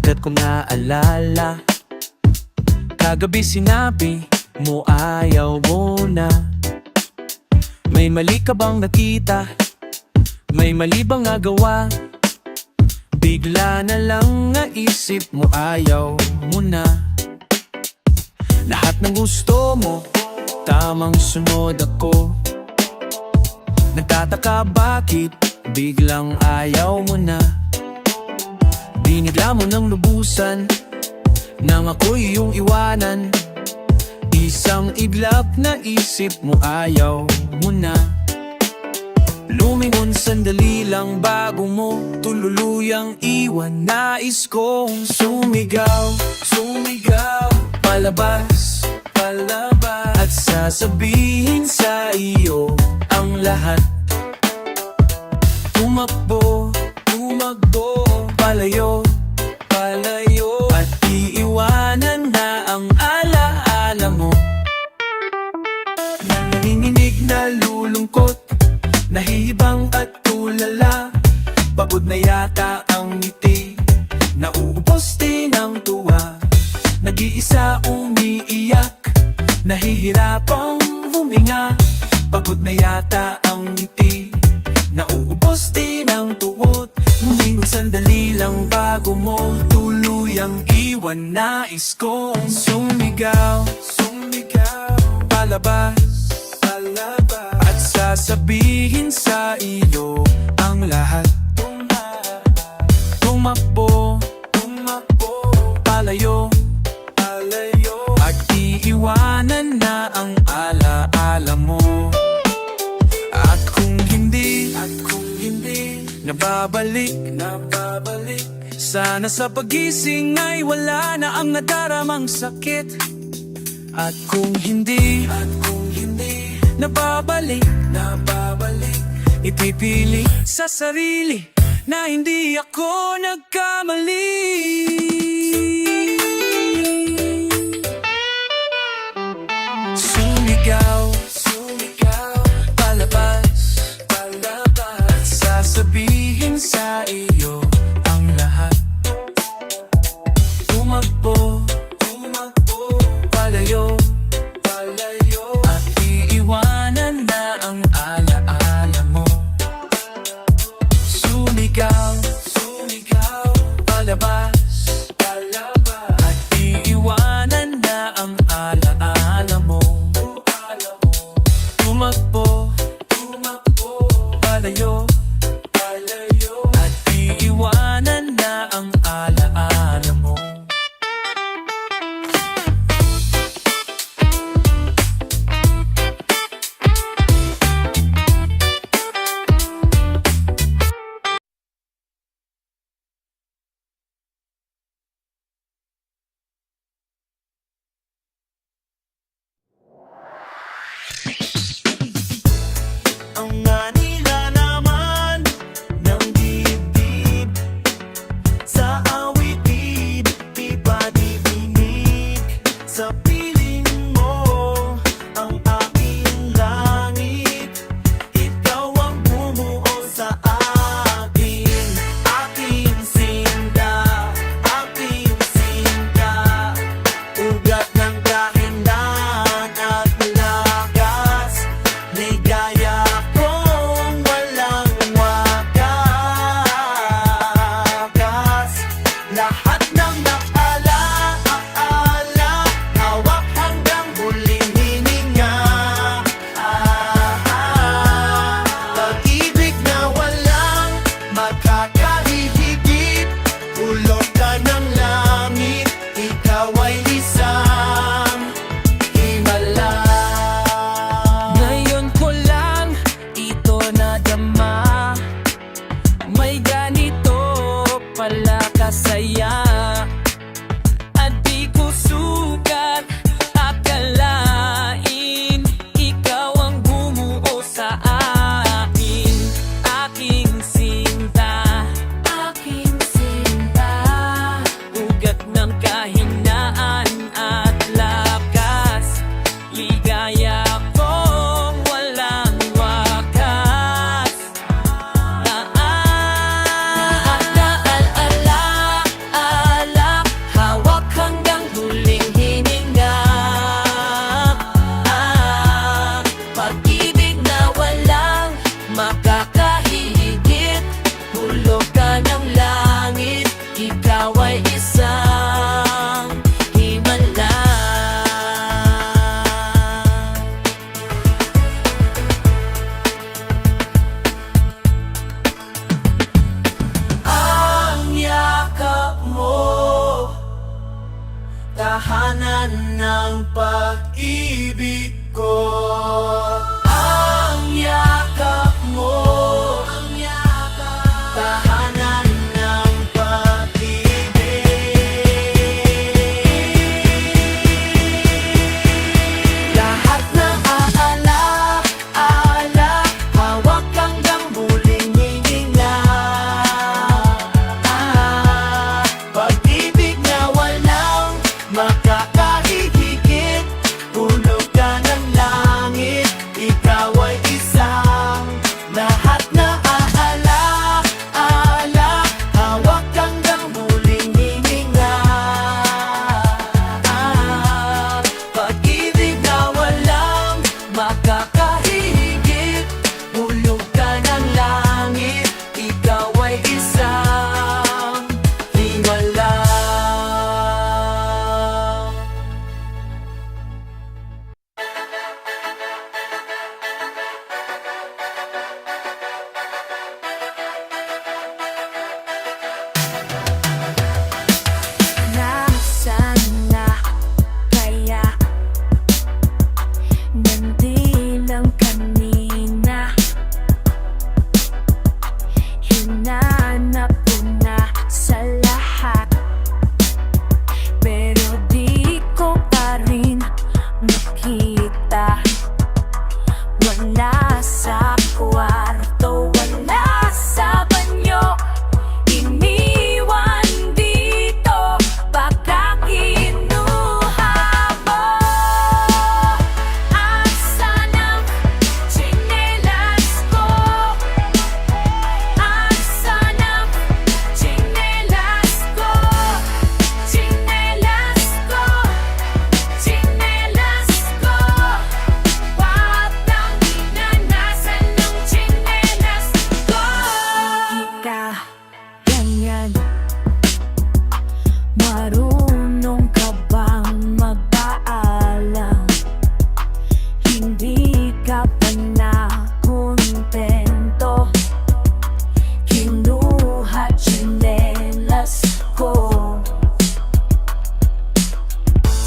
agad kong naalala. Kagabi sinabi mo ayaw mo na. May mali ka bang nakita? May mali bang nagawa? Bigla na lang naisip mo ayaw mo na. Lahat ng gusto mo, tamang sunod ako. Nagtataka bakit biglang ayaw mo na. Binigla mo ng lubusan nang ako'y iyong iwanan. Isang iglap na isip mo ayaw mo na. Lumingon sandali lang bago mo tululuyang iwan. Nais kong sumigaw, sumigaw, palabas, palabas, at sasabihin sa iyo ang lahat. Tumakbo, tumakbo, palayo, palayo, at iiwanan na ang alaala mo. Nanginginig na lulungkot, nahihibang at tulala. Pagod na yata ang ngiti, nauubos din ang tuwa. Nag-iisa umiiyak, nahihirapang huminga. Pagod na yata ang ngiti, nauubos din ang tuwot. Humingon sandali lang bago mo tuluyang iwan. Nais kong sumigaw, sumigaw, palabas, palabas, at sasabihin sa iyo ang lahat. Tumakbo, tumakbo, palayo, palayo, at iiwanan na ang alaala mo. At kung hindi, nababalik, nababalik, sana sa pagising ay wala na ang nadaramang sakit. At kung hindi, nababalik, nababalik, ipipili sa sarili na hindi ako nagkamali. Sumigaw, sumigaw, palabas, palabas, sasabihin sa iyo ang lahat. Tumakbo, tumakbo, palayo, palayo, at iiwanan na ang alaala mo. Sumigaw, sumigaw, palabas, tahanan ng pag-ibig ko. Ang yakap mo, tahanan ng pag-ibig. Lahat ng aala, hawak hanggang muling hininga. Pag-ibig na walang makakahihigit, hulog ka ng langit, ikaw ay isang. Lahat na aala, hawak hanggang muling hininga. Pag-ibig na walang makakahigit, hulog ka ng langit, ikaw ay isang himala. Nasaan na kaya nandilang kanina? Hinanap ko na sa lahat, pero di ko pa rin makita. Wala sa kwarto, wala sa banyo, iniwan dito, baka kinuha mo. Asan ang tsinelas ko? Asan ang tsinelas ko? Tsinelas ko, tsinelas ko. Batang ina, nasan ang tsinelas ko? Hindi ka ganyan. Marunong ka bang magpaalam? Hindi ka pa nakontento, kinuha tsinelas ko.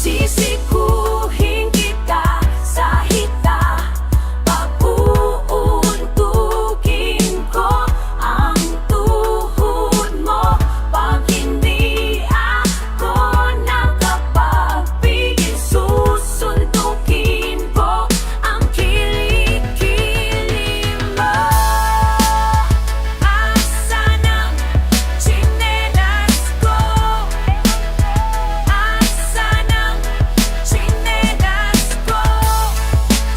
Sisikuhin kita sa hita, papuuntukin ko ang tuhod mo. Pag hindi ako nakapagpigil, susuntukin ko ang kilikili mo. Asan ang tsinelas ko? Asan ang tsinelas ko?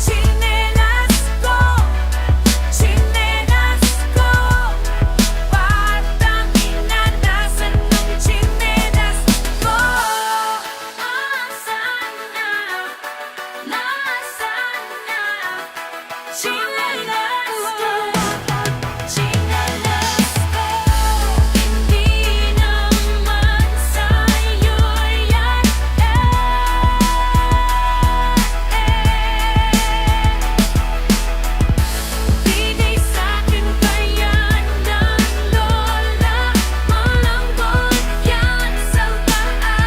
Tsinelas ko, tsinelas ko. Batang ina, nasan ang tsinelas ko? Asan na? Nasaan na? Tsinelas ko, tsinelas ko. Hindi naman sa'yo yan, Bigay sa'kin pa yan ng lola, malambot yan sa paa.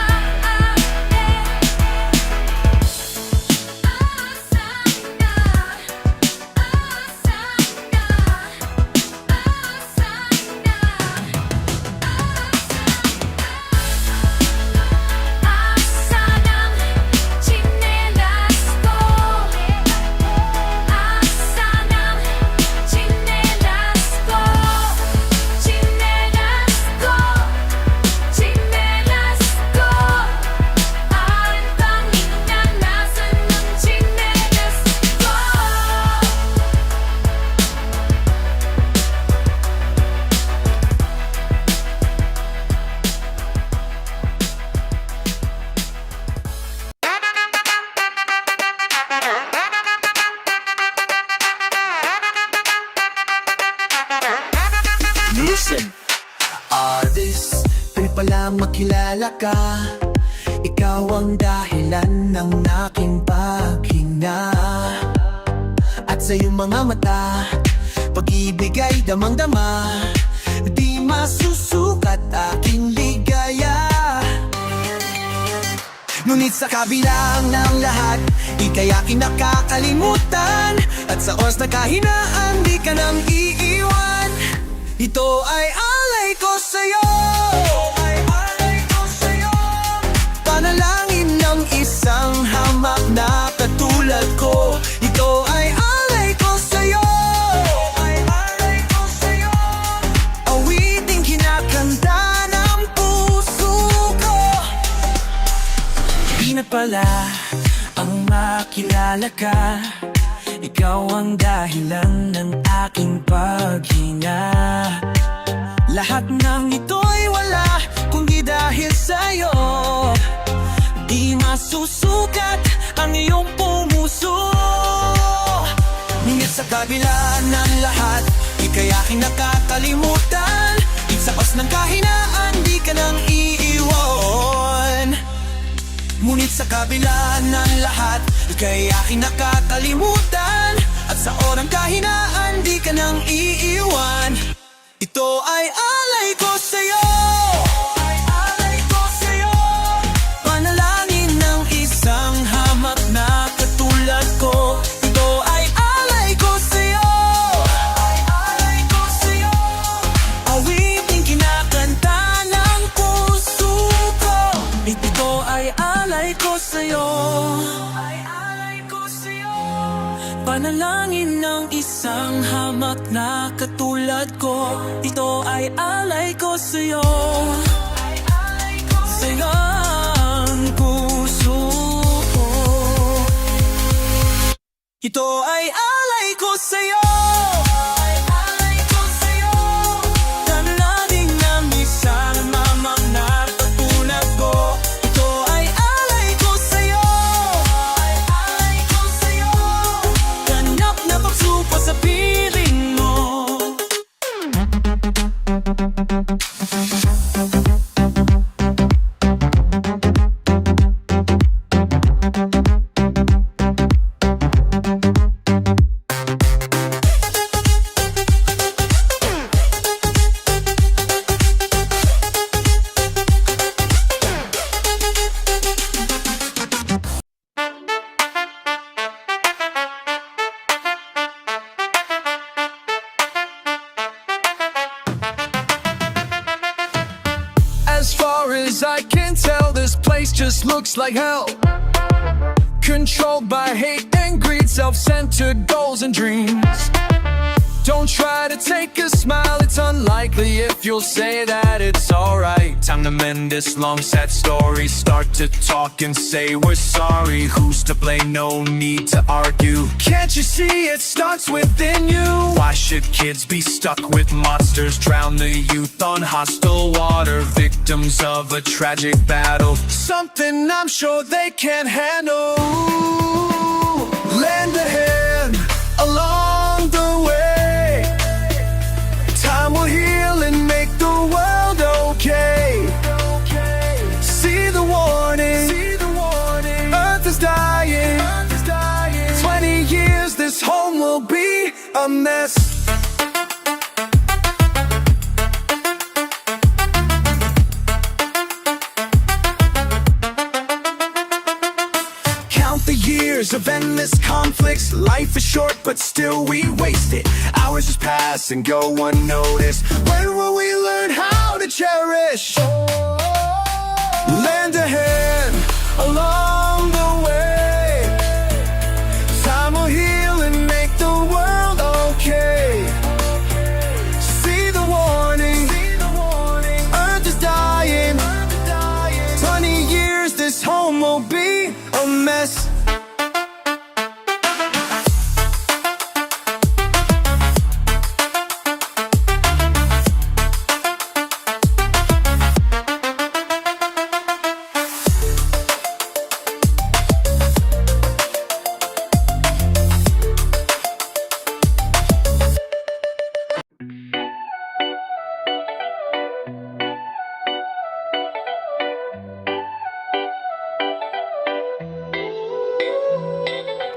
Asan na? Asan na? Asan na? Asan ang tsinelas ko? Asan ang tsinelas ko? Tsinelas ko, tsinelas ko. Batang ina, nasan ang tsinelas ko? Listen, artist, pwede pala makilala ka. Ikaw ang dahilan ng aking paghinga. At sa iyong mga mata, pag-ibig ay damang-dama. Di masusukat aking ligaya. Ngunit sa kabila ng lahat, ika'y aking nakakalimutan. At sa oras na kahinaan, di ka nang iiwan. Ito ay alay ko sa'yo. Panalangin ng isang hamak na katulad ko. Ito ay alay ko sa'yo. Awiting kinakanta ng puso ko. Di na pala ang makilala ka. Ikaw ang dahilan ng aking paghinga. Lahat ng ito'y wala kung di dahil sa'yo. Di masusukat ang iyong pumuso. Ngunit sa kabila ng lahat, ika'y aking nakakalimutan. Sa pas ng kahinaan, di ka nang iiwan. Ngunit sa kabila ng lahat, ika'y aking nakakalimutan. At sa orang kahinaan, di ka nang iiwan. Ito ay alay ko sa'yo. Panalangin ng isang hamak na katulad ko. Ito ay alay ko sa'yo. Awiting kinakanta ng puso ko. Ito ay alay ko sa'yo. Panalangin ng isang hamak na katulad ko. Ito ay alay ko sa'yo. Sa'yo ang puso ko. Ito ay alay ko sa'yo. Panalangin ng isang hamak na katulad ko. Ito ay alay ko sa'yo. Ganap na pagsupa sa piling mo. As far as I can tell, this place just looks like hell. Controlled by hate and greed, self-centered goals and dreams. Don't try to take a smile, it's unlikely if you'll say that it's alright. Time to mend this long sad story. Start to talk and say we're sorry. Who's to blame? No need to argue. Can't you see it starts within you? Why should kids be stuck with monsters? Drown the youth on hostile water. Victims of a tragic battle. Something I'm sure they can't handle. Lend a hand along the way. Time will heal and make the world okay. See the warning. Earth is dying. 20 years, this home will be a mess. Count the years of endless conflicts. Life is short, but still we waste it. Hours just pass and go unnoticed. When will we learn how to cherish? Lend a hand along the way. Time will heal and make the world okay. See the warning. Earth is dying. 20 years, this home will be a mess.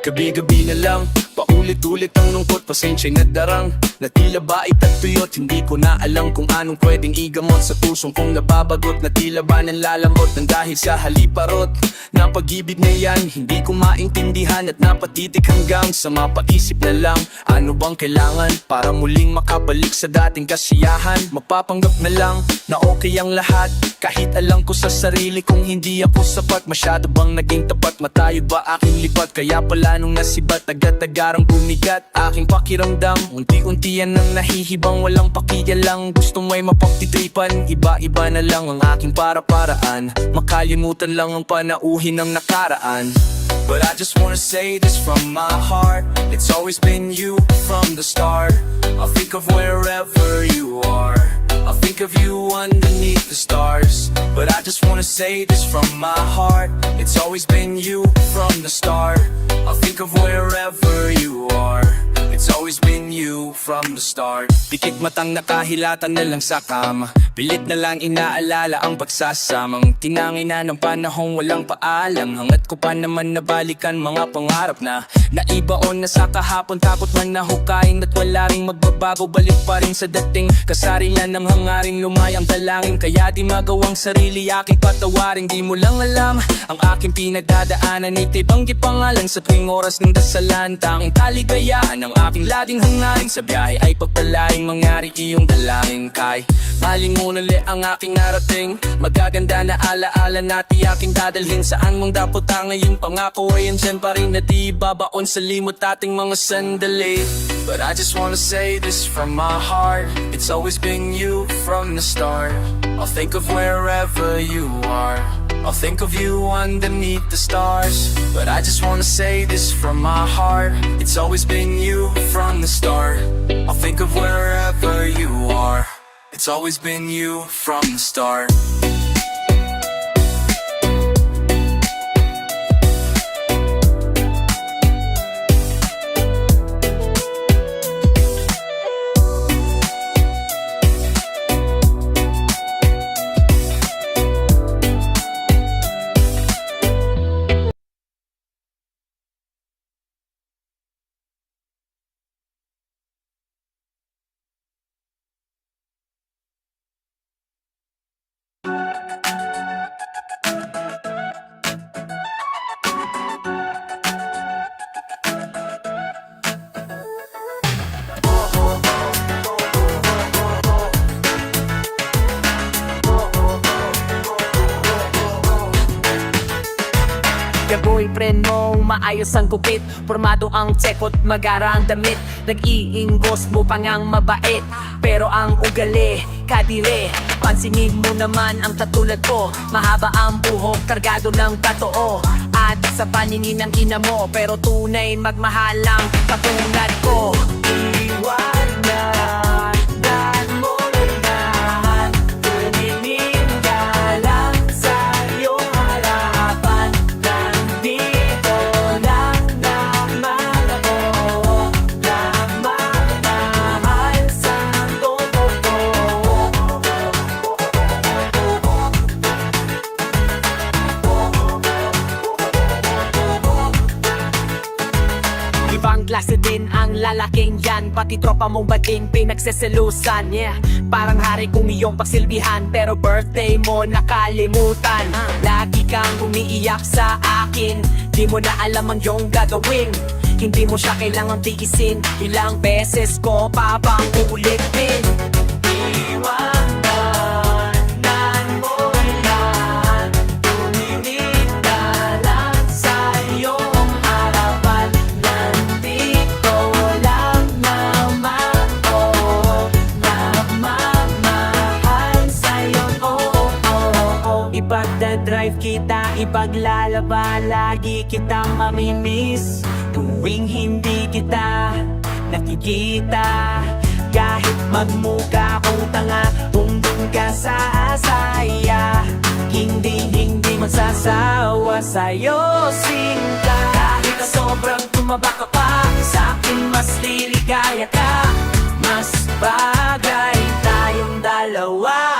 Gabi-gabi na lang, paulit-ulit ang lungkot, pasensya'y nadarang. Na tila ba itatuyot, hindi ko na alam kung anong pwedeng igamot sa pusong kong nababagot. Na tila ba nanlalamot ng dahil sa haliparot na pag-ibig na yan hindi ko maintindihan at napatitik hanggang sa mapaisip na lang ano bang kailangan para muling makabalik sa dating kasiyahan. Mapapanggap na lang na okay ang lahat kahit alam ko sa sarili kong hindi ako sapat. Masyado bang naging tapat, matayog ba aking lipat? Kaya pala nung nasibat agad-agarang bumigat aking pakiramdam. Unti-unti yan ang nahihibang, walang pakialang. Gusto mo'y mapagtitripan, iba-iba na lang ang aking para-paraan. Makalimutan lang ang panauhin ng nakaraan. But I just wanna say this from my heart, it's always been you from the start. I'll think of wherever you are, I'll think of you underneath the stars. But I just wanna say this from my heart, it's always been you from the start. I'll think of wherever you are, it's always been you from the start. Pikit matang nakahilatan na lang sa kama, pilit na lang inaalala ang pagsasamang tinangay na ng panahong walang paalam. Hangat ko pa naman na balikan mga pangarap na naibaon na sa kahapon. Takot man na hukayin at wala ring magbabago, balik pa rin sa dating kasarian ng hangaring lumayang dalangin. Kaya di magawang sarili aking patawarin. Di mo lang alam ang aking pinagdadaanan, itibanggi pangalan sa tuwing oras ng dasalan. Tanging kaligayaan ang aking lading hangarin, sa biyahe ay pagpalaing mangyari iyong dalangin. Kay maling ngunali ang aking narating, magaganda na alaala na tiyaking dadalhin. Saan mong daputa ngayong pangako ay andyan pa rin na di babaon sa limot ating mga sandali. But I just wanna say this from my heart, it's always been you from the start. I'll think of wherever you are, I'll think of you underneath the stars. But I just wanna say this from my heart, it's always been you from the start. I'll think of wherever you are, it's always been you from the start. Boyfriend mo, maayos ang kupit, formado ang tsekot, magara ang damit. Nag-iinggos mo pang ang mabait, pero ang ugali, kadire. Pansinin mo naman ang katulad ko, mahaba ang buhok, kargado ng totoo. At sa paningin ng ina mo, pero tunay magmahal ang katulad ko. Iwanan, dan mo lang, tumingin ka lang sa iyong harapan. Nandito lang naman ako, na magmahal sa totoo. Ibang klase din ang lalaking yan, pati tropa mong bading pinagseselusan. Yeah, parang hari kong iyong pagsilbihan, pero birthday mo nakalimutan. Lagi kang umiiyak sa akin, di mo na alam ang iyong gagawin. Hindi mo siya kailangang tiisin, ilang beses ko pa bang ulitin. Iwanan mo yan, tumingin ka lang sa iyong harapan. Nandito lang naman ako, nagmamahal sa'yo. Ipagdadrive kita, ipaglalaba, lagi kitang mamimiss. Tuwing hindi kita nakikita, kahit magmukha kong tanga, kung dun ka sa saya, hindi magsasawa sa'yo, sinta. Kahit na sobrang tumaba ka pa, sa'kin mas liligaya ka. Mas bagay tayong dalawa.